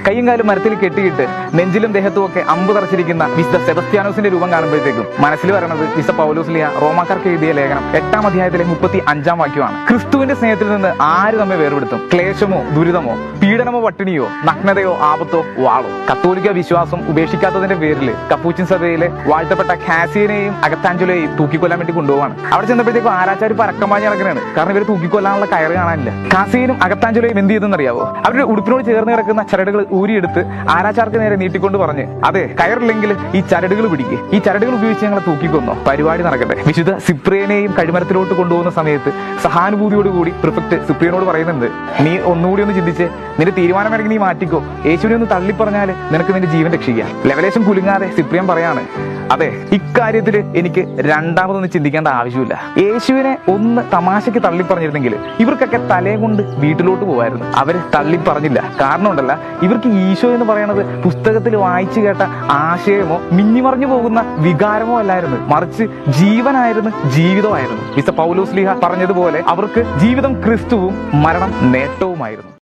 കൈയും കാലും മരത്തിൽ കെട്ടിയിട്ട് നെഞ്ചിലും ദേഹത്തും ഒക്കെ അമ്പ് തറച്ചിരിക്കുന്ന വിശുദ്ധ സെബസ്ത്യാനോസിന്റെ രൂപം കാണുമ്പോഴത്തേക്കും മനസ്സിൽ പറയുന്നത് വിശുദ്ധ പൗലോസ് ലീഹ റോമാക്കാർക്ക് എഴുതിയ ലേഖനം 8-ാം അധ്യായത്തിലെ 35-ാം വാക്യമാണ്. ക്രിസ്തുവിന്റെ സ്നേഹത്തിൽ നിന്ന് ആര് നമ്മെ വേർപെടുത്തും? ക്ലേശമോ, ദുരിതമോ, പീഡനമോ, പട്ടിണിയോ, നഗ്നതയോ, ആപത്തോ, വാളോ? കത്തോലിക്ക വിശ്വാസം ഉപേക്ഷിക്കാത്തതിന്റെ പേരിൽ കപ്പൂച്ചിൻ സഭയിലെ വാഴ്ത്തപ്പെട്ട കാസിയനെയും അഗത്താഞ്ചലോയെയും തൂക്കിക്കൊല്ലാൻ വേണ്ടി കൊണ്ടുപോവാണ്. അവിടെ ചെന്നപ്പോഴത്തേക്കും ആരാച്ചാർ പരക്കമാഞ്ഞ് നടക്കുന്നതാണ്. കാരണം ഇവർ തൂക്കിക്കൊല്ലാനുള്ള കയറ് കാണാനില്ല. കാസിയനും അഗത്താഞ്ചലോയും എന്ത് ചെയ്തെന്ന് അറിയാവോ? അവരുടെ ഉടുപ്പിനോട് ചേർന്ന് കിടക്കുന്ന ചരടുകൾ ഊരിയെടുത്ത് ആരാച്ചാർക്ക് നേരെ നീട്ടിക്കൊണ്ട് പറഞ്ഞ്, അതെ, കയറില്ലെങ്കിൽ ഈ ചരടുകൾ പിടിക്ക്, ഈ ചരടുകൾ ഉപയോഗിച്ച് ഞങ്ങളെ തൂക്കിക്കൊന്നോ, പരിപാടി നടക്കട്ടെ. വിശുദ്ധ സിപ്രിയനെയും കഴിമരത്തിലോട്ട് കൊണ്ടുപോകുന്ന സമയത്ത് സഹാനുഭൂതിയോടുകൂടി പ്രിഫക്ട് സിപ്രിയനോട് പറയുന്നുണ്ട്, നീ ഒന്നുകൂടി ഒന്ന് ചിന്തിച്ച് നിന്റെ തീരുമാനം വേണമെങ്കിൽ നീ മാറ്റിക്കോ, യേശുവിനെ ഒന്ന് തള്ളിപ്പറഞ്ഞാൽ നിനക്ക് നിന്റെ ജീവൻ രക്ഷിക്കാം. ലെവലേശം കുലുങ്ങാതെ സിപ്രിയൻ പറയാണ്, അതെ, ഇക്കാര്യത്തിൽ എനിക്ക് രണ്ടാമതൊന്നും ചിന്തിക്കേണ്ട ആവശ്യമില്ല. യേശുവിനെ ഒന്ന് തമാശയ്ക്ക് തള്ളിപ്പറഞ്ഞിരുന്നെങ്കിൽ ഇവർക്കൊക്കെ തലയും കൊണ്ട് വീട്ടിലോട്ട് പോവായിരുന്നു. അവര് തള്ളിപ്പറഞ്ഞില്ല. കാരണം ഉണ്ടല്ല, ഇവർക്ക് ഈശോ എന്ന് പറയുന്നത് പുസ്തകത്തിൽ വായിച്ചു കേട്ട ആശയമോ മിന്നിമറിഞ്ഞു പോകുന്ന വികാരമോ അല്ലായിരുന്നു, മറിച്ച് ജീവനായിരുന്നു, ജീവിതമായിരുന്നു. വിശുദ്ധ പൗലോസ് ലീഹ പറഞ്ഞതുപോലെ അവർക്ക് ജീവിതം ക്രിസ്തുവും മരണം നേട്ടവുമായിരുന്നു.